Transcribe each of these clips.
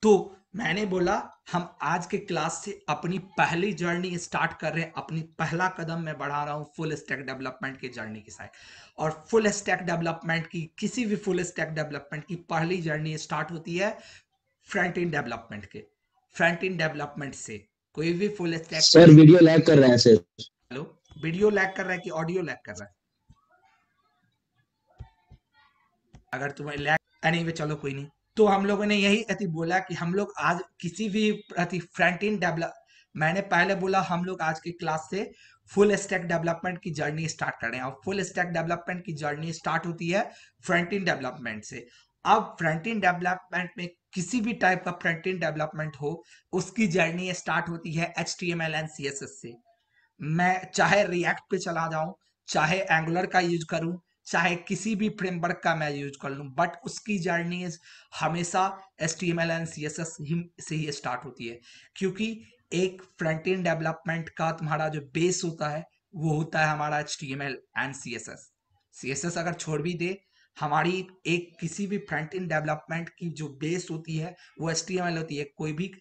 तो मैंने बोला हम आज के क्लास से अपनी पहली जर्नी स्टार्ट कर रहे हैं। अपनी पहला कदम मैं बढ़ा रहा हूँ फुल स्टैक डेवलपमेंट की जर्नी के साथ। और फुल स्टैक डेवलपमेंट की किसी भी फुल स्टैक डेवलपमेंट की पहली जर्नी स्टार्ट होती है फ्रंट एंड डेवलपमेंट के फ्रंट एंड डेवलपमेंट से। कोई भी full stack sir video lag कर रहा है सर। हेलो, वीडियो लैग कर रहा है कि ऑडियो लैग कर रहा है? अगर तुम्हें लैग एनीवे चलो कोई नहीं। तो हम लोगों ने यही अति बोला कि हम लोग आज किसी भी प्रति फ्रंट एंड डेवलप मैंने पहले बोला हम लोग आज की क्लास से फुल स्टैक डेवलपमेंट की जर्नी स्टार्ट कर रहे हैं। और फुल स्टैक डेवलपमेंट की जर्नी स्टार्ट होती है फ्रंट एंड डेवलपमेंट से। अब फ्रंट एंड डेवलपमेंट में किसी भी टाइप का फ्रंट एंड डेवलपमेंट हो, उसकी जर्नी स्टार्ट होती है HTML एंड CSS से। मैं चाहे रिएक्ट पे चला जाऊं, चाहे एंगुलर का यूज करूं, चाहे किसी भी फ्रेमवर्क का मैं यूज कर लूं, बट उसकी जर्नी हमेशा HTML एंड CSS से ही स्टार्ट होती है। क्योंकि एक फ्रंट एंड डेवलपमेंट का तुम्हारा जो बेस होता है वो होता है हमारा HTML एंड CSS। CSS अगर छोड़ भी दे, हमारी एक किसी भी फ्रंट एंड डेवलपमेंट की जो बेस होती है वो HTML होती है। कोई भी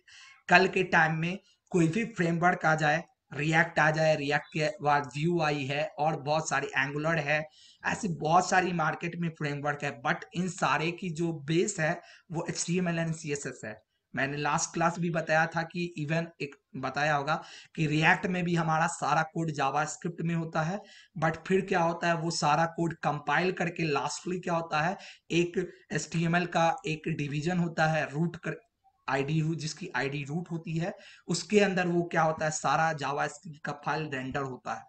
कल के टाइम में कोई भी फ्रेमवर्क आ जाए, रिएक्ट आ जाए, रिएक्ट के बाद व्यू आई है और बहुत सारी एंगुलर है, ऐसी बहुत सारी मार्केट में फ्रेमवर्क है, बट इन सारे की जो बेस है वो HTML एंड CSS है। मैंने लास्ट क्लास भी बताया था कि इवन एक बताया होगा कि रिएक्ट में भी हमारा सारा कोड जावास्क्रिप्ट में होता है, बट फिर क्या होता है वो सारा कोड कंपाइल करके लास्टली क्या होता है, एक HTML का एक डिवीजन होता है रूट कर आईडी रूट, जिसकी आईडी रूट होती है, उसके अंदर वो क्या होता है सारा जावास्क्रिप्ट का फाइल रेंडर होता है।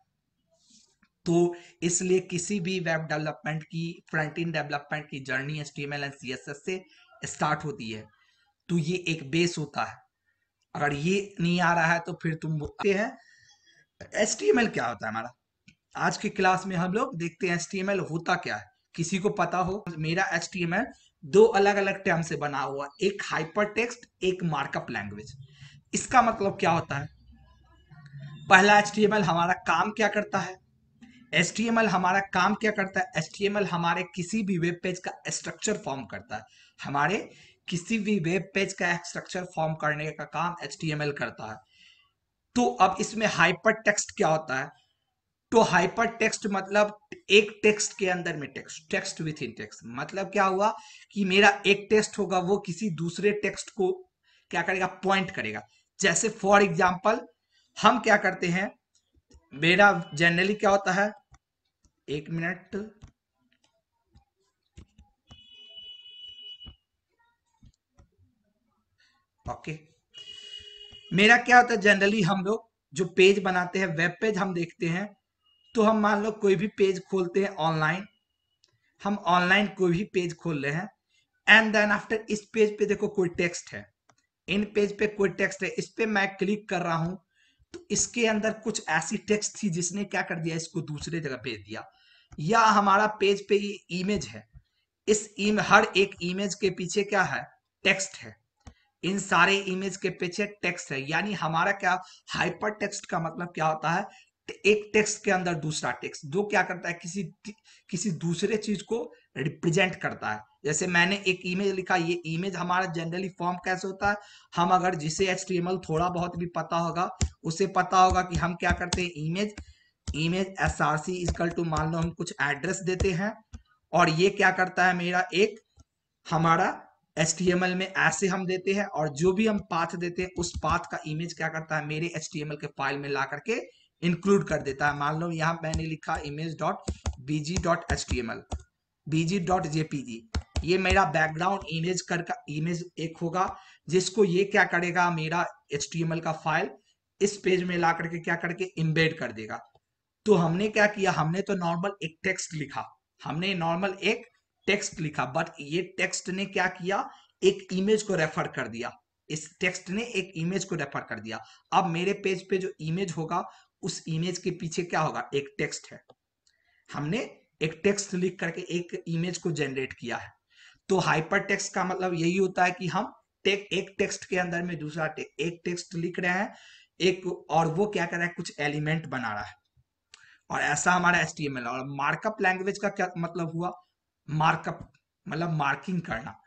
तो इसलिए किसी भी वेब डेवलपमेंट की फ्रंट एंड डेवलपमेंट की जर्नी HTML एंड CSS से स्टार्ट होती है। तो ये एक बेस होता है। अगर ये नहीं आ रहा है तो फिर तुम बोलते हैं HTML क्या होता है हमारा। आज की क्लास में हम लोग देखते हैं HTML होता क्या है। किसी को पता हो? मेरा HTML दो अलग अलग टर्म से बना हुआ, एक हाइपर टेक्स्ट, एक मार्कअप लैंग्वेज। इसका मतलब क्या होता है? पहला HTML हमारा काम क्या करता है? HTML हमारा काम क्या करता है? HTML हमारे किसी भी वेब पेज का स्ट्रक्चर फॉर्म करता है। हमारे किसी भी वेब पेज का स्ट्रक्चर फॉर्म करने का काम HTML करता है। तो अब इसमें हाइपर टेक्स्ट क्या होता है? तो हाइपर टेक्स्ट मतलब एक टेक्स्ट के अंदर में text, text with in text. मतलब क्या हुआ कि मेरा एक टेक्स्ट होगा वो किसी दूसरे टेक्स्ट को क्या करेगा, पॉइंट करेगा। जैसे फॉर एग्जांपल हम क्या करते हैं, मेरा जनरली क्या होता है, एक मिनट, ओके। मेरा क्या होता है जनरली हम लोग जो पेज बनाते हैं, वेब पेज हम देखते हैं, तो हम मान लो कोई भी पेज खोलते हैं ऑनलाइन, हम ऑनलाइन कोई भी पेज खोल रहे हैं, एंड देन आफ्टर इस पेज पे देखो कोई टेक्स्ट है, इन पेज पे कोई टेक्स्ट है, इस पे मैं क्लिक कर रहा हूं, तो इसके अंदर कुछ ऐसी टेक्स्ट थी जिसने क्या कर दिया, इसको दूसरे जगह भेज दिया। या हमारा पेज पे ये इमेज है, हर एक इमेज के पीछे क्या है, टेक्स्ट है। इन सारे इमेज के पीछे टेक्स्ट है, यानी हमारा क्या, हाइपर टेक्स्ट का मतलब क्या होता है, एक टेक्स्ट के अंदर दूसरा टेक्स्ट जो क्या करता है, किसी किसी दूसरे चीज को रिप्रेजेंट करता है। जैसे मैंने एक इमेज लिखा, ये इमेज हमारा जनरली फॉर्म कैसे होता है, हम अगर जिसे HTML थोड़ा बहुत भी पता होगा उसे पता होगा कि हम क्या करते हैं, image image SRC equal to, मान लो हम कुछ एड्रेस देते हैं, और ये क्या करता है, मेरा एक हमारा HTML में ऐसे हम देते हैं, और जो भी हम पाथ देते हैं उस पाथ का इमेज क्या करता है, मेरे HTML के फाइल में ला करके इंक्लूड कर देता है। मान लो यहाँ मैंने लिखा image.bg.html, bg.jpg, ये मेरा बैकग्राउंड इमेज का इमेज एक होगा, जिसको ये क्या करेगा, मेरा HTML का फाइल इस पेज में ला करके क्या करके इम्बेड कर देगा। तो हमने क्या किया, हमने तो नॉर्मल एक टेक्स्ट लिखा, हमने नॉर्मल एक टेक्स्ट लिखा, बट ये टेक्स्ट ने क्या किया, एक इमेज को रेफर कर दिया। इस टेक्स्ट ने एक इमेज को रेफर कर दिया। अब मेरे पेज पे जो इमेज होगा, उस इमेज के पीछे क्या होगा, एक टेक्स्ट है। हमने एक टेक्स्ट लिख करके एक इमेज को जनरेट किया है। तो हाइपर टेक्स्ट का मतलब यही होता है कि हम एक टेक्स्ट के अंदर में दूसरा एक टेक्स्ट लिख रहे हैं, एक, और वो क्या कर रहा है, कुछ एलिमेंट बना रहा है। और ऐसा हमारा HTML। और मार्कअप लैंग्वेज का क्या मतलब हुआ, मार्कअप मतलब मार्किंग करना।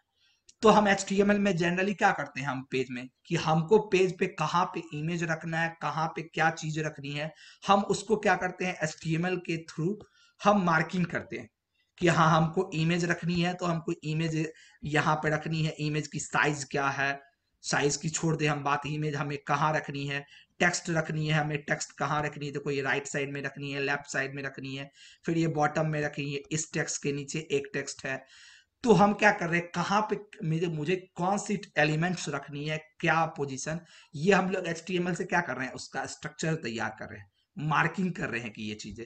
तो हम HTML में जनरली क्या करते हैं, हम पेज में कि हमको पेज पे कहाँ पे इमेज रखना है, कहाँ पे क्या चीज रखनी है, हम उसको क्या करते हैं HTML के थ्रू हम मार्किंग करते हैं कि हाँ हमको इमेज रखनी है तो हमको इमेज यहाँ पे रखनी है, इमेज की साइज क्या है, साइज की छोड़ दे हम बात, इमेज हमें कहाँ रखनी है, टेक्स्ट रखनी है हमें, टेक्स्ट कहाँ रखनी है, देखो ये राइट साइड में रखनी है, लेफ्ट साइड में रखनी है, फिर ये बॉटम में रखनी है, इस टेक्स्ट के नीचे एक टेक्स्ट है। तो हम क्या कर रहे हैं, कहाँ पे मुझे मुझे कौन सी एलिमेंट्स रखनी है, क्या पोजीशन, ये हम लोग HTML से क्या कर रहे हैं, उसका स्ट्रक्चर तैयार कर रहे हैं, मार्किंग कर रहे हैं कि ये चीजें।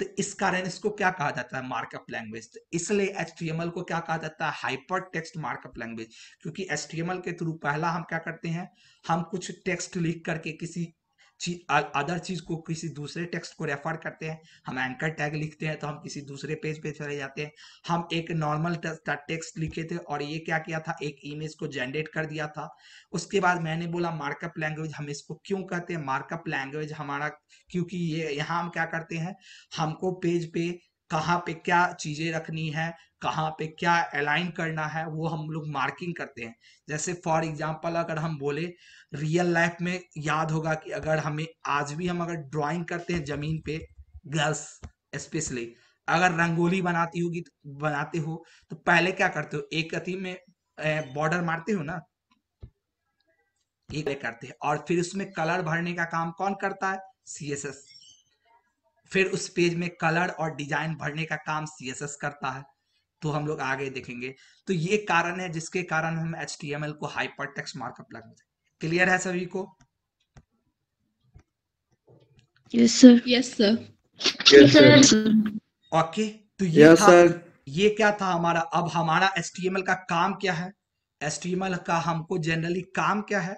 तो इस कारण इसको क्या कहा जाता है, मार्कअप लैंग्वेज। तो इसलिए HTML को क्या कहा जाता है, हाइपर टेक्स्ट मार्कअप लैंग्वेज, क्योंकि HTML के थ्रू पहला हम क्या करते हैं, हम कुछ टेक्स्ट लिख करके किसी अदर चीज को, किसी दूसरे टेक्स्ट को रेफर करते हैं, हम एंकर टैग लिखते हैं तो हम किसी दूसरे पेज पे चले जाते हैं। हम एक नॉर्मल टेक्स्ट लिखे थे और ये क्या किया था, एक इमेज को जनरेट कर दिया था। उसके बाद मैंने बोला मार्कअप लैंग्वेज, हम इसको क्यों कहते हैं मार्कअप लैंग्वेज हमारा, क्योंकि ये यहाँ हम क्या करते हैं, हमको पेज पे कहाँ पे क्या चीजें रखनी है, कहाँ पे क्या अलाइन करना है, वो हम लोग मार्किंग करते हैं। जैसे फॉर एग्जांपल अगर हम बोले रियल लाइफ में, याद होगा कि अगर हमें आज भी हम अगर ड्राइंग करते हैं जमीन पे, गर्ल्स स्पेशली अगर रंगोली बनाते हो तो पहले क्या करते हो, एक अति में बॉर्डर मारते हो ना, एक करते हैं और फिर उसमें कलर भरने का काम कौन करता है, CSS। फिर उस पेज में कलर और डिजाइन भरने का काम CSS करता है। तो हम लोग आगे देखेंगे। तो ये कारण है जिसके कारण हम HTML को hyper text markup language. Clear है सभी को? Yes, sir. Yes, sir. Yes, sir. Okay, तो ये यस था, सर। ये क्या था हमारा। अब हमारा HTML का काम क्या है, HTML का हमको जनरली काम क्या है,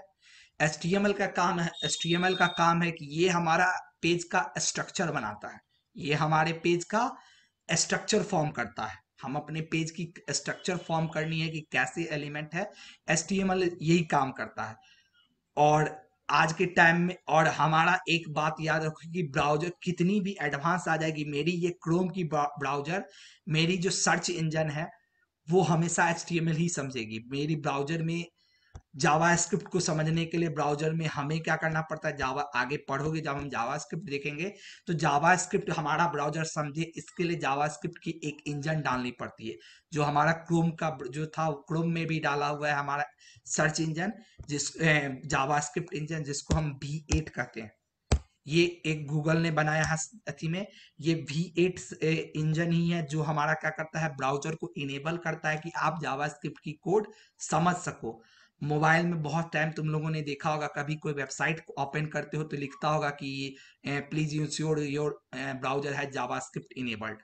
HTML का काम है, HTML का काम है कि ये हमारा पेज का स्ट्रक्चर बनाता है, ये हमारे पेज का स्ट्रक्चर फॉर्म करता है। हम अपने पेज की स्ट्रक्चर फॉर्म करनी है कि कैसे एलिमेंट है, HTML यही काम करता है। और आज के टाइम में, और हमारा एक बात याद रखो कि ब्राउजर कितनी भी एडवांस आ जाएगी, मेरी ये क्रोम की ब्राउजर, मेरी जो सर्च इंजन है वो हमेशा HTML ही समझेगी। मेरी ब्राउजर में जावास्क्रिप्ट को समझने के लिए ब्राउजर में हमें क्या करना पड़ता है, जावा आगे पढ़ोगे जब हम जावास्क्रिप्ट देखेंगे तो जावास्क्रिप्ट हमारा ब्राउजर समझे, इसके लिए जावास्क्रिप्ट की एक इंजन डालनी पड़ती है, जो हमारा क्रोम का जो था, क्रोम में भी डाला हुआ है हमारा सर्च इंजन, जिस जावास्क्रिप्ट इंजन, जिसको हम V8 कहते हैं। ये एक गूगल ने बनाया है अथी में, ये V8 इंजन ही है जो हमारा क्या करता है, ब्राउजर को इनेबल करता है कि आप जावास्क्रिप्ट की कोड समझ सको। मोबाइल में बहुत टाइम तुम लोगों ने देखा होगा, कभी कोई वेबसाइट ओपन करते हो तो लिखता होगा कि प्लीज इंश्योर योर ब्राउजर है जावास्क्रिप्ट इनेबल्ड,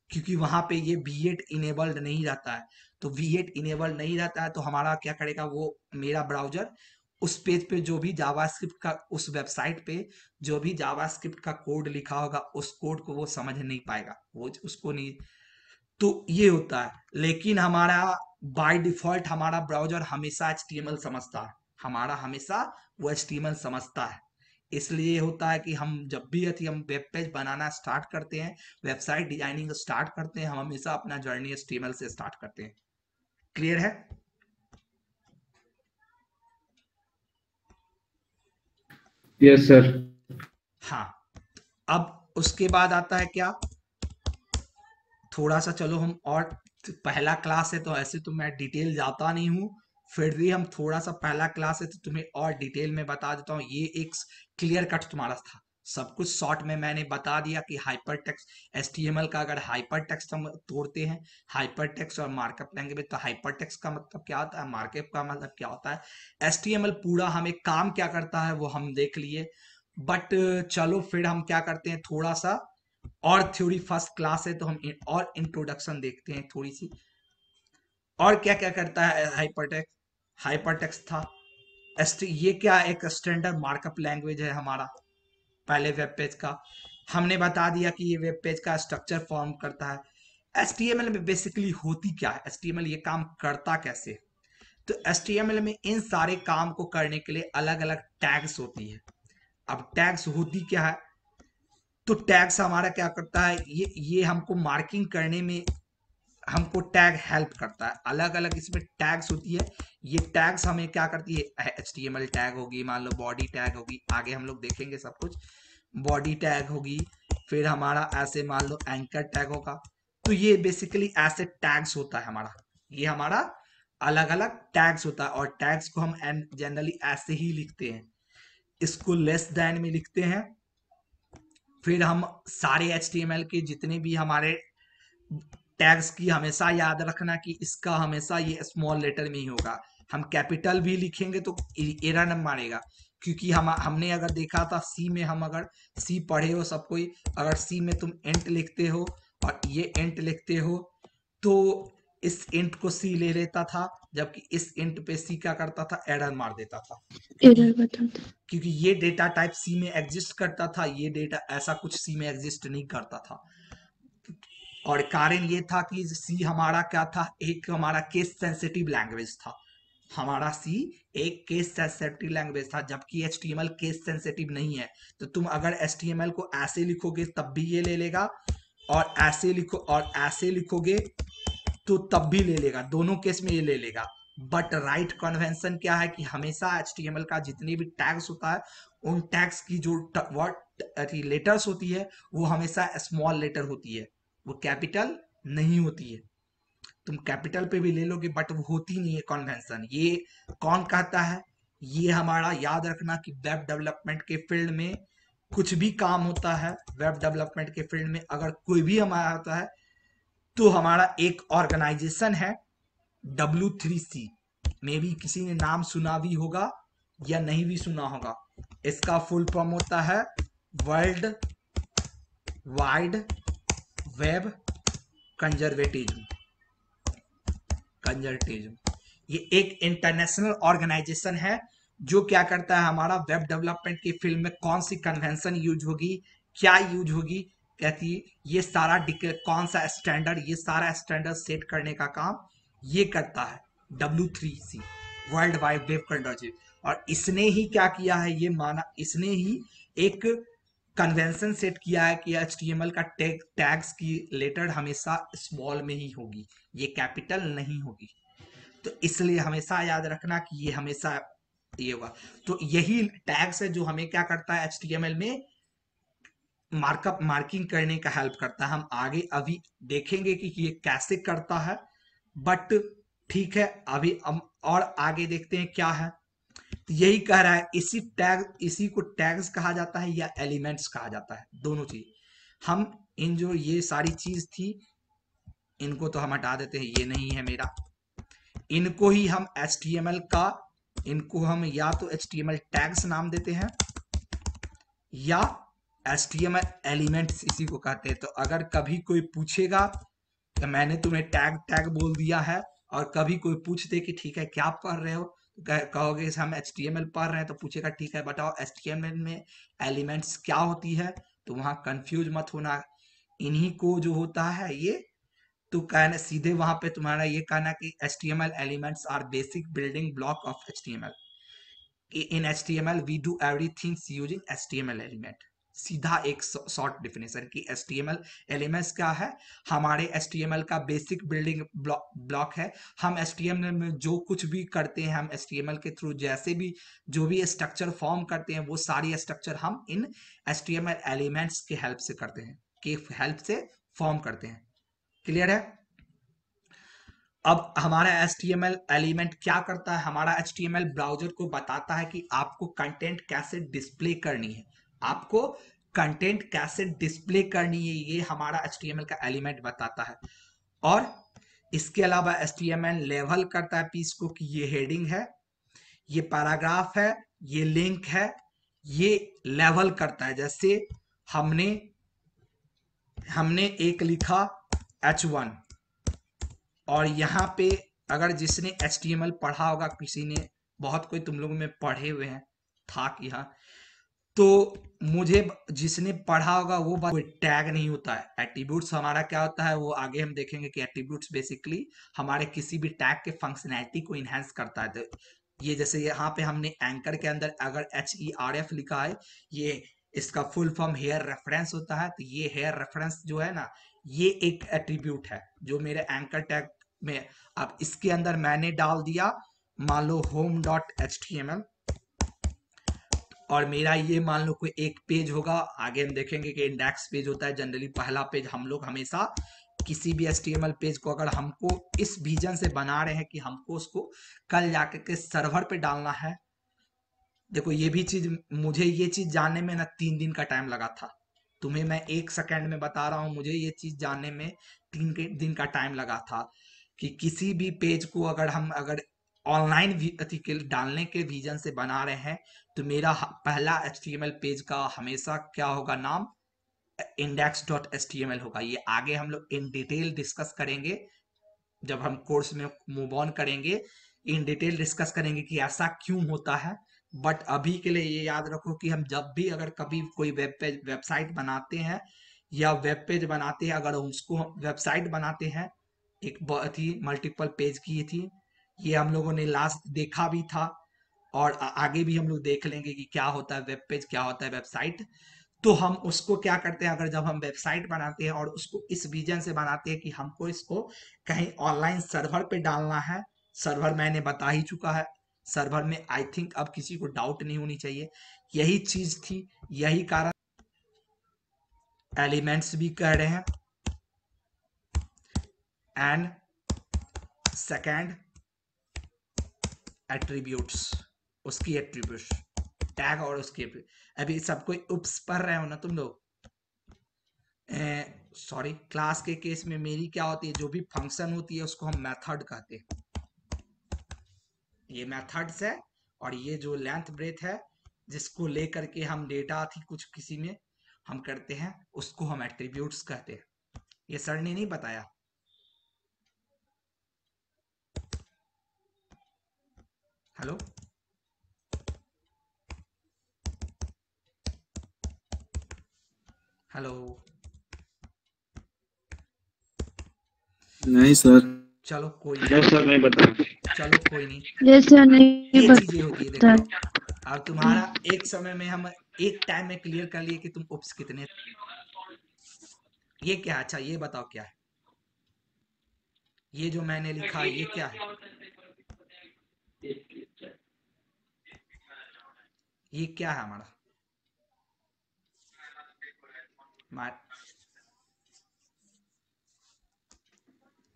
क्योंकि वहां पे ये V8 इनेबल्ड नहीं रहता है। तो V8 इनेबल्ड नहीं रहता है तो हमारा क्या करेगा, वो मेरा ब्राउजर उस पेज पे जो भी जावास्क्रिप्ट का, उस वेबसाइट पे जो भी जावास्क्रिप्ट का कोड लिखा होगा उस कोड को वो समझ नहीं पाएगा, वो उसको नहीं। तो ये होता है, लेकिन हमारा बाय डिफॉल्ट हमारा ब्राउजर हमेशा HTML समझता है, हमारा हमेशा वो HTML समझता है। इसलिए होता है कि हम जब भी हम वेब पेज बनाना स्टार्ट करते हैं, वेबसाइट डिजाइनिंग स्टार्ट करते हैं, हम हमेशा अपना जर्नी HTML से स्टार्ट करते हैं। क्लियर है? Yes sir. हाँ, अब उसके बाद आता है क्या, थोड़ा सा चलो हम और, पहला क्लास है तो ऐसे तो मैं डिटेल जाता नहीं हूँ, फिर भी हम थोड़ा सा, पहला क्लास है तो तुम्हें और डिटेल में बता देता हूँ। ये एक क्लियर कट तुम्हारा था, सब कुछ शॉर्ट में मैंने बता दिया कि हाइपर टेक्स्ट HTML का अगर हाइपर टेक्स्ट हम तोड़ते हैं, हाइपर टेक्स्ट और मार्कअप लैंग्वेज, तो हाइपर टेक्स्ट का मतलब क्या होता है, मार्कअप का मतलब क्या होता है। HTML पूरा हमें काम क्या करता है वो हम देख लिए, बट चलो फिर हम क्या करते हैं, थोड़ा सा और थ्योरी, फर्स्ट क्लास है तो हम और इंट्रोडक्शन देखते हैं थोड़ी सी, और क्या क्या करता है हाइपरटेक्स्ट। हाइपरटेक्स्ट था ये क्या, एक स्टैंडर्ड मार्कअप लैंग्वेज है हमारा पहले वेब पेज का। हमने बता दिया कि ये वेब पेज का स्ट्रक्चर फॉर्म करता है। HTML में बेसिकली होती क्या है, HTML ये काम करता कैसे, तो HTML में इन सारे काम को करने के लिए अलग अलग टैग्स होती है। अब टैग्स होती क्या है, तो टैग्स हमारा क्या करता है, ये हमको मार्किंग करने में हमको टैग हेल्प करता है। अलग अलग इसमें टैग्स होती है। ये टैग्स हमें क्या करती है, HTML टैग होगी, मान लो बॉडी टैग होगी, आगे हम लोग देखेंगे सब कुछ। बॉडी टैग होगी, फिर हमारा ऐसे मान लो एंकर टैग होगा। तो ये बेसिकली ऐसे टैग्स होता है हमारा, ये हमारा अलग अलग टैग्स होता है। और टैग्स को हम जनरली ऐसे ही लिखते हैं, इसको लेस देन में लिखते हैं। फिर हम सारे HTML के जितने भी हमारे टैग्स की हमेशा याद रखना कि इसका हमेशा ये स्मॉल लेटर में ही होगा। हम कैपिटल भी लिखेंगे तो एरर न मारेगा, क्योंकि हमने अगर देखा था सी में, हम अगर सी पढ़े हो सब कोई, अगर सी में तुम इंट लिखते हो और ये इंट लिखते हो तो इस इंट को सी ले लेता था, जबकि इस इंट पे सी क्या करता था, एरर मार देता था। एरर बताता। क्योंकि ये डेटा टाइप सी में एग्जिस्ट करता था, ये डेटा ऐसा कुछ सी में एग्जिस्ट नहीं करता था। और कारण ये था कि सी हमारा क्या था, एक हमारा केस सेंसिटिव लैंग्वेज था। हमारा सी एक केस सेंसिटिव लैंग्वेज था, जबकि HTML केस सेंसिटिव नहीं है। तो तुम अगर HTML को ऐसे लिखोगे तब भी ये ले लेगा, और ऐसे लिखो और ऐसे लिखोगे तो तब भी ले लेगा, दोनों केस में ये ले लेगा। बट राइट कन्वेंशन क्या है कि हमेशा HTML का जितने भी टैग्स होता है, उन टैग्स की जो वर्ड लेटर्स होती है वो हमेशा स्मॉल लेटर होती है, वो कैपिटल नहीं होती है। तुम कैपिटल पे भी ले लोगे बट वो होती नहीं है कन्वेंशन। ये कौन कहता है, ये हमारा याद रखना कि वेब डेवलपमेंट के फील्ड में कुछ भी काम होता है, वेब डेवलपमेंट के फील्ड में अगर कोई भी हमारा होता है तो हमारा एक ऑर्गेनाइजेशन है W3C। मे बी किसी ने नाम सुना भी होगा या नहीं भी सुना होगा। इसका फुल फॉर्म होता है वर्ल्ड वाइड वेब कंजर्वेटिज्म। ये एक इंटरनेशनल ऑर्गेनाइजेशन है जो क्या करता है, हमारा वेब डेवलपमेंट की फील्ड में कौन सी कन्वेंशन यूज होगी, क्या यूज होगी, कहती है ये सारा कौन सा स्टैंडर्ड, ये सारा स्टैंडर्ड सेट करने का काम ये करता है W3C, world wide web conservatism. और इसने ही क्या किया है, ये माना, इसने ही एक कन्वेंशन सेट किया है कि HTML का टैग्स की लेटर हमेशा स्मॉल में ही होगी, ये कैपिटल नहीं होगी। तो इसलिए हमेशा याद रखना कि ये हमेशा ये होगा। तो यही टैग्स है जो हमें क्या करता है, HTML में मार्कअप मार्किंग करने का हेल्प करता है। हम आगे अभी देखेंगे कि ये कैसे करता है, बट ठीक है अभी हम और आगे देखते हैं क्या है। तो यही कह रहा है, इसी को टैग्स कहा जाता है या एलिमेंट्स कहा जाता है, दोनों चीज। हम इन जो ये सारी चीज थी इनको तो हम हटा देते हैं, ये नहीं है मेरा। इनको ही हम HTML का, इनको हम या तो HTML टैग्स नाम देते हैं या HTML एलिमेंट्स इसी को कहते हैं। तो अगर कभी कोई पूछेगा तो मैंने तुम्हें टैग बोल दिया है, और कभी कोई पूछ दे कि ठीक है क्या पढ़ रहे हो, तो कहोगे हम HTML पढ़ रहे हैं, तो पूछेगा ठीक है बताओ HTML में एलिमेंट्स क्या होती है, तो वहां कंफ्यूज मत होना। इन्हीं को जो होता है ये, तो कहना सीधे वहां पे तुम्हारा ये कहना कि HTML elements are basic building block of HTML। In HTML we do everything using HTML element. सीधा एक शॉर्ट डेफिनेशन कि HTML एलिमेंट्स क्या है, हमारे HTML का बेसिक बिल्डिंग ब्लॉक है। हम HTML में जो कुछ भी करते हैं, हम HTML के थ्रू जैसे भी जो भी स्ट्रक्चर फॉर्म करते हैं, वो सारी स्ट्रक्चर हम इन HTML एलिमेंट्स के हेल्प से करते हैं, के हेल्प से फॉर्म करते हैं। क्लियर है? अब हमारा HTML एलिमेंट क्या करता है, हमारा HTML ब्राउजर को बताता है कि आपको कंटेंट कैसे डिस्प्ले करनी है, आपको कंटेंट कैसे डिस्प्ले करनी है, ये हमारा HTML का एलिमेंट बताता है। और इसके अलावा HTML लेवल करता है पीस को कि ये हेडिंग है, ये पैराग्राफ है, ये लिंक है, ये लेवल करता है। जैसे हमने एक लिखा H1, और यहाँ पे अगर जिसने HTML पढ़ा होगा, किसी ने, बहुत कोई तुम लोगों में पढ़े हुए हैं था कि हाँ, तो मुझे जिसने पढ़ा होगा वो कोई टैग नहीं होता है। एट्रीब्यूट्स हमारा क्या होता है, वो आगे हम देखेंगे कि एट्रीब्यूट्स बेसिकली हमारे किसी भी टैग के फंक्शनैलिटी को इनहेंस करता है। तो ये जैसे यहाँ पे हमने एंकर के अंदर अगर HERF लिखा है, ये इसका फुल फॉर्म हेयर रेफरेंस होता है। तो ये हेयर रेफरेंस जो है ना, ये एक एट्रीब्यूट है जो मेरे एंकर टैग में, अब इसके अंदर मैंने डाल दिया मान लो home.html, और मेरा ये मान लो कोई एक पेज होगा, आगे हम देखेंगे कि इंडेक्स पेज होता है जनरली पहला पेज। हम लोग हमेशा किसी भी HTML पेज को अगर हमको इस विजन से बना रहे हैं कि हमको उसको कल जाकर के सर्वर पे डालना है, देखो ये भी चीज, मुझे ये चीज जानने में ना 3 दिन का टाइम लगा था। तुम्हें मैं 1 सेकंड में बता रहा हूँ, मुझे ये चीज जानने में 3 दिन का टाइम लगा था कि किसी भी पेज को अगर हम अगर ऑनलाइन डालने के विजन से बना रहे हैं, तो मेरा पहला HTML पेज का हमेशा क्या होगा, नाम index.html होगा। ये आगे हम लोग इन डिटेल डिस्कस करेंगे जब हम कोर्स में मूव ऑन करेंगे, इन डिटेल डिस्कस करेंगे कि ऐसा क्यों होता है। बट अभी के लिए ये याद रखो कि हम जब भी अगर कभी कोई वेब पेज वेबसाइट बनाते हैं या वेब पेज बनाते हैं, अगर उसको वेबसाइट बनाते हैं, एक बहुत ही मल्टीपल पेज की थी, ये हम लोगों ने लास्ट देखा भी था, और आगे भी हम लोग देख लेंगे कि क्या होता है वेब पेज, क्या होता है वेबसाइट। तो हम उसको क्या करते हैं, अगर जब हम वेबसाइट बनाते हैं और उसको इस विजन से बनाते हैं कि हमको इसको कहीं ऑनलाइन सर्वर पे डालना है, सर्वर मैंने बता ही चुका है, सर्वर में आई थिंक अब किसी को डाउट नहीं होनी चाहिए, यही चीज थी, यही कारण एलिमेंट्स भी कह रहे हैं। एंड सेकेंड एट्रीब्यूट्स, उसकी एट्रीब्यूट्स टैग और उसके, अभी सब कोई उप्स पढ़ रहे हो ना तुम लोग, सॉरी, क्लास के केस में मेरी क्या होती है, जो भी फंक्शन होती है उसको हम मेथड कहते हैं, ये मेथड्स है, और ये जो लेंथ ब्रेथ है जिसको लेकर के हम डेटा थी कुछ किसी में हम करते हैं, उसको हम एट्रीब्यूट्स कहते हैं। ये सर ने नहीं बताया? हेलो, हेलो, नहीं सर। चलो कोई नहीं नहीं, सर, नहीं बता। चलो कोई नहीं, जैसे नहीं ये बता। चीजें होती है, देख लो अब तुम्हारा एक समय में हम एक टाइम में क्लियर कर लिए कि तुम उप्स कितने, ये क्या है? अच्छा ये बताओ क्या है ये जो मैंने लिखा, ये क्या है? ये क्या है हमारा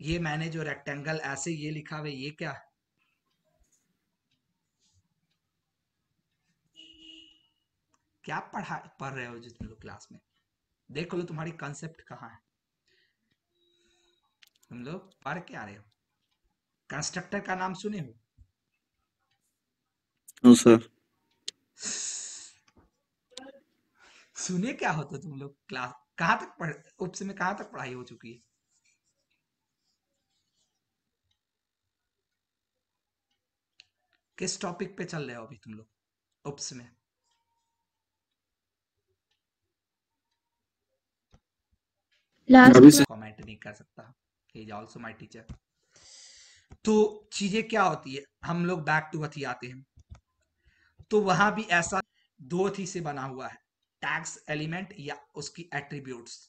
ये मैंने जो रेक्टेंगल ऐसे ये लिखा हुआ है, ये क्या है? क्या पढ़ रहे हो जिस तुम लोग क्लास में? देख लो तुम्हारी कंसेप्ट कहाँ है, तुम लोग पढ़ क्या रहे हो? कंस्ट्रक्टर का नाम सुने हो? हाँ सर। सुने क्या हो तो तुम लोग क्लास कहाँ तक पढ़, उप्स में कहाँ तक पढ़ाई हो चुकी है? किस टॉपिक पे चल रहे हो अभी तुम लोग उप्स में? अभी लास्ट से। कमेंट नहीं कर सकता, he is also my teacher. तो चीजें क्या होती है, हम लोग बैक टू अथी आते हैं, तो वहां भी ऐसा दो थी से बना हुआ है, टैग्स एलिमेंट या उसकी एट्रीब्यूट्स,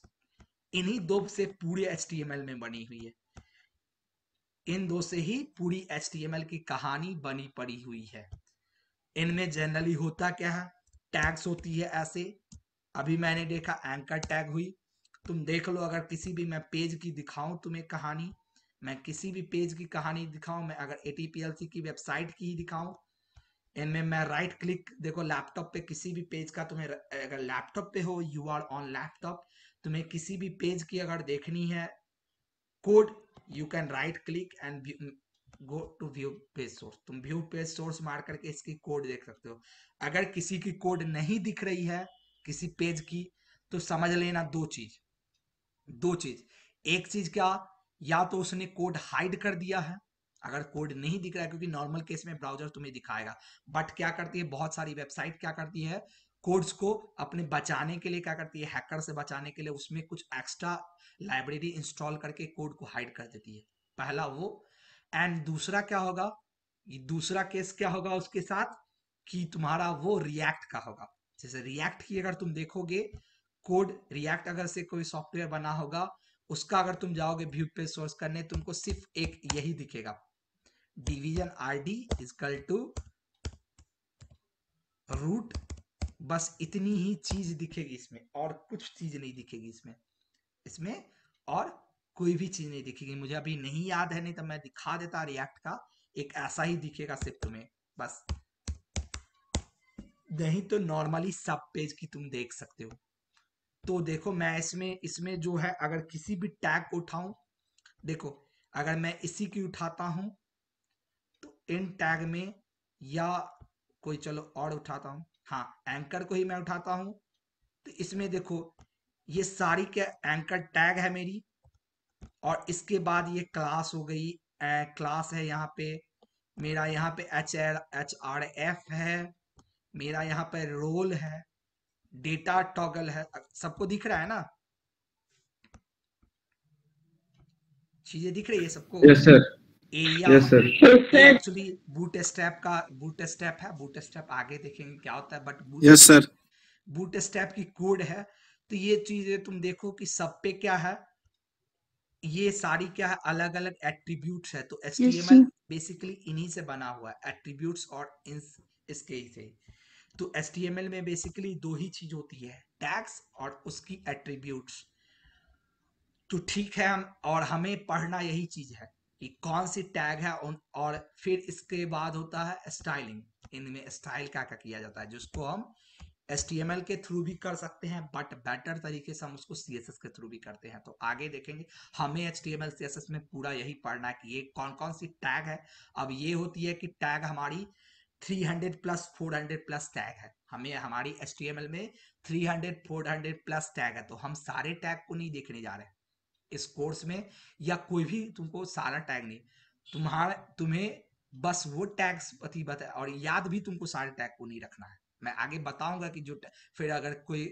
इन्हीं दो से पूरी HTML में बनी हुई है, इन दो से ही पूरी HTML की कहानी बनी पड़ी हुई है। इनमें जनरली होता क्या है, टैग्स होती है ऐसे, अभी मैंने देखा एंकर टैग हुई, तुम देख लो, अगर किसी भी मैं पेज की दिखाऊं तुम्हें कहानी, मैं किसी भी पेज की कहानी दिखाऊं, मैं अगर ATPLC की वेबसाइट की ही दिखाऊं, इनमें मैं राइट क्लिक, देखो लैपटॉप पे किसी भी पेज का तुम्हें, अगर लैपटॉप पे हो, यू आर ऑन लैपटॉप, तुम्हें किसी भी पेज की अगर देखनी है code, you can right click and go to view page source, तुम व्यू पेज सोर्स मार करके इसकी कोड देख सकते हो। अगर किसी की कोड नहीं दिख रही है किसी पेज की, तो समझ लेना दो चीज, एक चीज क्या, या तो उसने कोड हाइड कर दिया है, अगर कोड नहीं दिख रहा है, क्योंकि नॉर्मल केस में ब्राउजर तुम्हें दिखाएगा, बट क्या करती है बहुत सारी वेबसाइट क्या करती है, कोड्स को अपने बचाने के लिए क्या करती है, हैकर से बचाने के लिए उसमें कुछ एक्स्ट्रा लाइब्रेरी इंस्टॉल करके कोड को हाइड कर देती है, पहला वो। एंड दूसरा क्या होगा, दूसरा केस क्या होगा उसके साथ, कि तुम्हारा वो रिएक्ट का होगा, जैसे रिएक्ट की अगर तुम देखोगे कोड, रिएक्ट अगर से कोई सॉफ्टवेयर बना होगा, उसका अगर तुम जाओगे व्यू पेज सोर्स करने, तुमको सिर्फ एक यही दिखेगा, division RD equal to root, बस इतनी ही चीज दिखेगी इसमें, और कुछ चीज नहीं दिखेगी इसमें, इसमें और कोई भी चीज नहीं दिखेगी। मुझे अभी नहीं याद है, नहीं तो मैं दिखा देता रिएक्ट का, एक ऐसा ही दिखेगा सिर्फ तुम्हें बस, नहीं तो नॉर्मली सब पेज की तुम देख सकते हो। तो देखो मैं इसमें इसमें जो है, अगर किसी भी टैग को उठाऊं, देखो अगर मैं इसी की उठाता हूं तो इन टैग में, या कोई चलो और उठाता हूं, हाँ एंकर को ही मैं उठाता हूं, तो इसमें देखो ये सारी क्या एंकर टैग है मेरी, और इसके बाद ये क्लास हो गई, क्लास है यहाँ पे मेरा, यहाँ पे HRF है मेरा, यहाँ पे रोल है, डेटा टॉगल है, सबको दिख रहा है ना, चीजें दिख रही है सबको। Yes sir, area yes sir, ये एक्चुअली बूटस्ट्रैप का बूटस्ट्रैप है, बूटस्ट्रैप आगे देखेंगे क्या होता है, बट यस सर, बूटस्ट्रैप की कोड है। तो ये चीजें तुम देखो कि सब पे क्या है, ये सारी क्या है, अलग अलग एट्रीब्यूट्स है। तो Yes, HTML sir. बेसिकली इन्हीं से बना हुआ है, एट्रीब्यूट्स और इसके ही से। तो HTML में बेसिकली दो ही चीज होती है, टैग्स और उसकी एट्रीब्यूट्स। तो ठीक है, हम और हमें पढ़ना यही चीज है कि कौन सी टैग है, और फिर इसके बाद होता है स्टाइलिंग। इनमें स्टाइल क्या क्या किया जाता है, जिसको हम HTML के थ्रू भी कर सकते हैं, बट बेटर तरीके से हम उसको CSS के थ्रू भी करते हैं। तो आगे देखेंगे, हमें HTML CSS में पूरा यही पढ़ना है कि ये कौन कौन सी टैग है। अब ये होती है कि टैग हमारी 300 प्लस 400 प्लस टैग है, हमें हमारी HTML में 300 400 प्लस टैग है। तो हम सारे टैग को नहीं देखने जा रहे इस कोर्स में, या कोई भी तुमको सारा टैग नहीं, तुम्हें बस वो टैग्स बता, और याद भी तुमको सारे टैग को नहीं रखना है। मैं आगे बताऊंगा कि जो फिर अगर कोई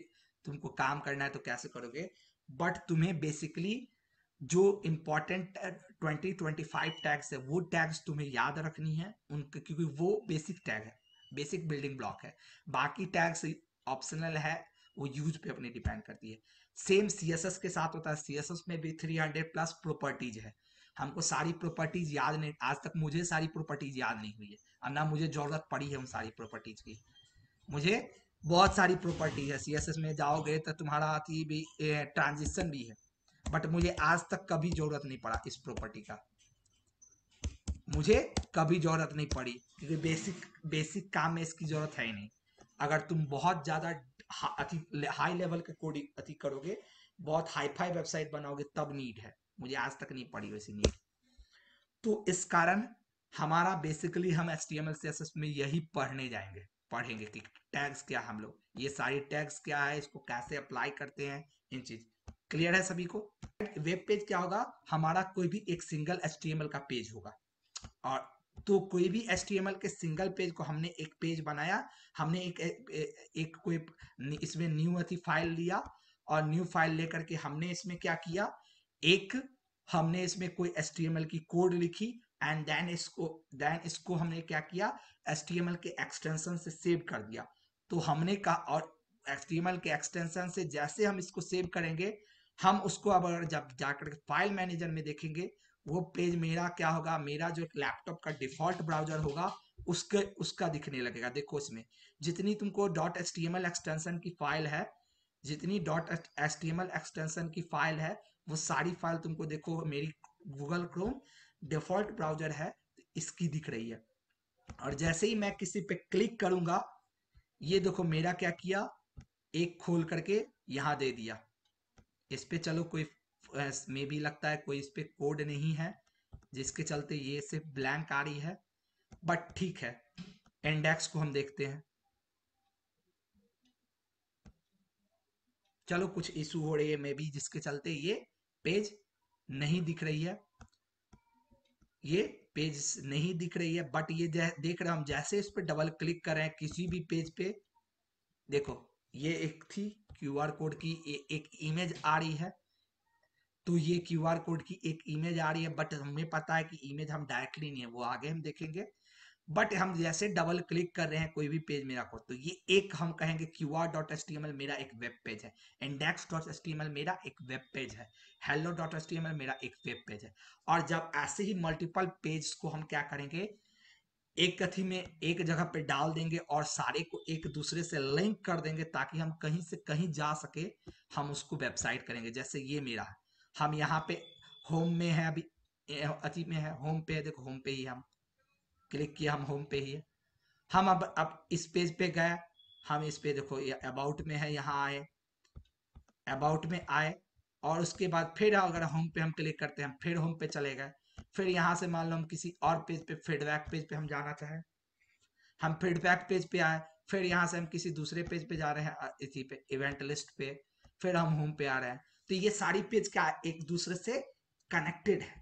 तुमको काम करना है तो कैसे करोगे, बट तुम्हें बेसिकली जो इंपॉर्टेंट 20-25 टैग्स है, वो टैग्स तुम्हें याद रखनी है उनके, क्योंकि वो बेसिक टैग है, बेसिक बिल्डिंग ब्लॉक है। बाकी टैग्स ऑप्शनल है, वो यूज पे अपने डिपेंड करती है। सेम CSS के साथ होता है, CSS में भी 300 प्लस प्रॉपर्टीज है। हमको सारी प्रॉपर्टीज याद नहीं, आज तक मुझे सारी प्रॉपर्टीज याद नहीं हुई है, और ना मुझे जरूरत पड़ी है उन सारी प्रॉपर्टीज की। मुझे बहुत सारी प्रॉपर्टी है, CSS में जाओगे तो तुम्हारा आती भी ट्रांजिशन भी है, बट मुझे आज तक कभी जरूरत नहीं पड़ा इस प्रॉपर्टी का, मुझे कभी जरूरत नहीं पड़ी, क्योंकि बेसिक काम में इसकी जरूरत है ही नहीं। अगर तुम बहुत ज्यादा हाई लेवल के कोडिंग अति करोगे, बहुत हाई फाई वेबसाइट बनाओगे, तब नीड है, मुझे आज तक नहीं पड़ी वैसी नीड। तो इस कारण हमारा बेसिकली हम HTML CSS में यही पढ़ेंगे कि टैग्स क्या, हम लोग ये सारी टैग्स क्या है, इसको कैसे अप्लाई करते हैं, इन चीज क्लियर है सभी को। वेब पेज क्या होगा, हमारा कोई भी एक सिंगल HTML का पेज होगा, और तो कोई भी HTML के सिंगल पेज को हमने एक पेज बनाया, हमने एक कोई इसमें न्यू अथी फाइल लिया, और न्यू फाइल लेकर के हमने इसमें क्या किया, एक हमने इसमें कोई HTML की कोड लिखी, एंड देन इसको हमने क्या किया, HTML के एक्सटेंशन से सेव कर दिया। तो हमने कहा, और HTML के एक्सटेंशन से जैसे हम इसको सेव करेंगे, हम उसको अब अगर जब जाकर फाइल मैनेजर में देखेंगे, वो पेज मेरा क्या होगा, मेरा जो लैपटॉप का डिफॉल्ट ब्राउजर होगा उसका दिखने लगेगा। देखो इसमें जितनी तुमको .html एक्सटेंशन की फाइल है, जितनी .html एक्सटेंशन की फाइल है, वो सारी फाइल तुमको देखो मेरी गूगल क्रोम डिफॉल्ट ब्राउजर है, इसकी दिख रही है। और जैसे ही मैं किसी पे क्लिक करूंगा, ये देखो मेरा क्या किया, एक खोल करके यहां दे दिया। इस पे चलो कोई में भी लगता है कोई इस पे कोड नहीं है, जिसके चलते ये सिर्फ ब्लैंक आ रही है, बट ठीक है। इंडेक्स को हम देखते हैं, चलो कुछ इशू हो रही है मे बी, जिसके चलते ये पेज नहीं दिख रही है, ये पेज नहीं दिख रही है। बट ये देख रहे हैं हम, जैसे इस पे डबल क्लिक कर रहे हैं किसी भी पेज पे, देखो ये एक थी QR कोड की एक इमेज आ रही है, तो ये QR कोड की एक इमेज आ रही है, बट हमें पता है कि इमेज हम डायरेक्टली नहीं है, वो आगे हम देखेंगे। बट हम जैसे डबल क्लिक कर रहे हैं कोई भी पेज मेरा को, तो ये एक हम कहेंगे qr.html मेरा एक वेब पेज है, index.html मेरा एक वेब पेज है, hello.html मेरा एक वेब पेज है। और जब ऐसे ही मल्टीपल पेज को हम क्या करेंगे, एक कथी में एक जगह पे डाल देंगे और सारे को एक दूसरे से लिंक कर देंगे ताकि हम कहीं से कहीं जा सके, हम उसको वेबसाइट करेंगे। जैसे ये मेरा है, हम यहाँ पे होम में है, अभी अति में है, होम पे है, देखो होम पे ही हम क्लिक किया, हम होम पे ही है। हम अब इस पेज पे गए, हम इस पे देखो ये अबाउट में है, यहाँ आए, अबाउट में आए, और उसके बाद फिर अगर होम पे हम क्लिक करते हैं, फिर होम पे चले गए, फिर यहाँ से मान लो हम किसी और पेज पे, फीडबैक पेज पे हम जाना चाहें, हम फीडबैक पेज पे आए, फिर यहाँ से हम किसी दूसरे पेज पे जा रहे हैं, इसी पे इवेंट लिस्ट पे, फिर हम होम पे आ रहे हैं। तो ये सारी पेज क्या एक दूसरे से कनेक्टेड है।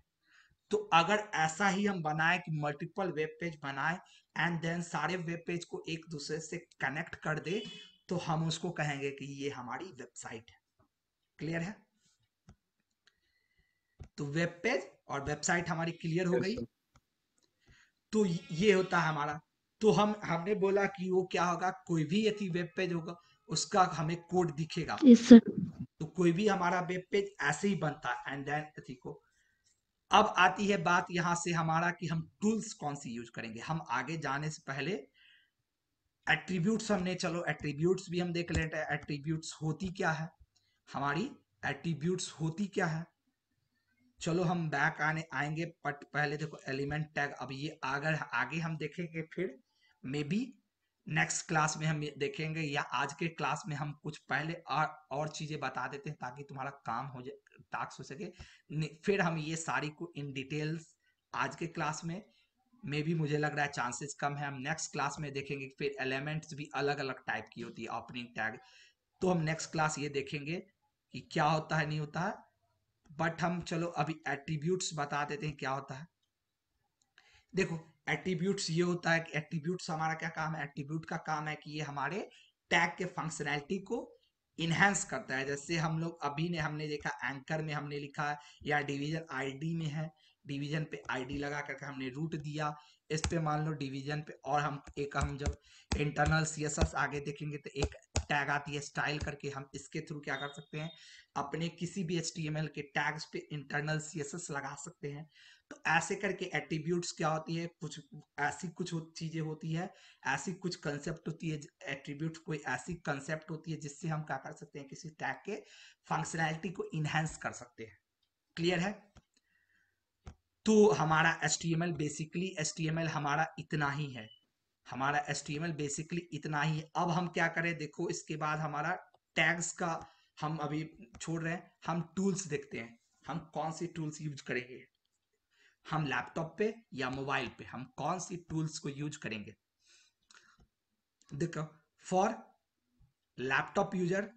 तो अगर ऐसा ही हम बनाए कि मल्टीपल वेब पेज बनाए एंड देन सारे वेब पेज को एक दूसरे से कनेक्ट कर दे, तो हम उसको कहेंगे कि ये हमारी वेबसाइट है। क्लियर है? तो वेब पेज और वेबसाइट हमारी क्लियर हो यस गई। सर। तो ये होता है हमारा। तो हमने बोला कि वो क्या होगा, कोई भी यदि वेब पेज होगा उसका हमें कोड दिखेगा। Yes, sir. तो कोई भी हमारा वेब पेज ऐसे ही बनता है एंड देन यदि को, अब आती है बात यहां से हमारा कि हम टूल्स कौन सी यूज करेंगे। हम आगे जाने से पहले एट्रीब्यूट्स हमने, चलो एट्रीब्यूट्स भी हम देख लेते हैं, एट्रीब्यूट्स होती क्या है हमारी, एट्रीब्यूट्स होती क्या है। चलो हम बैक आएंगे, बट पहले देखो एलिमेंट टैग, अब ये अगर आगे हम देखेंगे, फिर मे बी नेक्स्ट क्लास में हम देखेंगे, या आज के क्लास में हम कुछ पहले और चीजें बता देते हैं ताकि तुम्हारा काम हो जाए, टास्क हो सके। फिर हम ये सारी को इन डिटेल्स आज के क्लास में, मे बी मुझे लग रहा है चांसेस कम है, हम नेक्स्ट क्लास में देखेंगे। फिर एलिमेंट्स भी अलग अलग टाइप की होती है, ओपनिंग टैग, तो हम नेक्स्ट क्लास ये देखेंगे कि क्या होता है, नहीं होता है। बट हम चलो अभी एट्रीब्यूट्स बता देते हैं क्या होता है। देखो एट्रीब्यूट्स ये होता है कि एट्रीब्यूट्स हमारा क्या काम है, एट्रीब्यूट का काम है कि ये हमारे टैग के फंक्शनैलिटी को इनहेंस करता है। जैसे हम लोग अभी ने हमने देखा एंकर में हमने लिखा, या डिवीजन आईडी में है, डिवीजन पे आईडी लगा करके हमने रूट दिया, इस पे मान लो डिवीजन पे, और हम जब इंटरनल सीएसएस आगे देखेंगे तो एक टैग आती है स्टाइल करके, हम इसके थ्रू क्या कर सकते हैं, अपने किसी भी एचटीएमएल के टैग्स पे इंटरनल सीएसएस लगा सकते हैं। तो ऐसे करके एट्रीब्यूट्स क्या होती है, कुछ ऐसी कुछ चीजें होती है, ऐसी कुछ कंसेप्ट होती है। एट्रीब्यूट कोई ऐसी कंसेप्ट होती है जिससे हम क्या कर सकते हैं, किसी टैग के फंक्शनैलिटी को इनहेंस कर सकते हैं। क्लियर है? तो हमारा HTML बेसिकली, HTML हमारा इतना ही है, हमारा HTML बेसिकली इतना ही है। अब हम क्या करें, देखो इसके बाद हमारा टैग्स का हम अभी छोड़ रहे हैं, हम टूल्स देखते हैं, हम कौन सी टूल्स यूज करेंगे, हम लैपटॉप पे या मोबाइल पे हम कौन सी टूल्स को यूज करेंगे। देखो फॉर लैपटॉप यूजर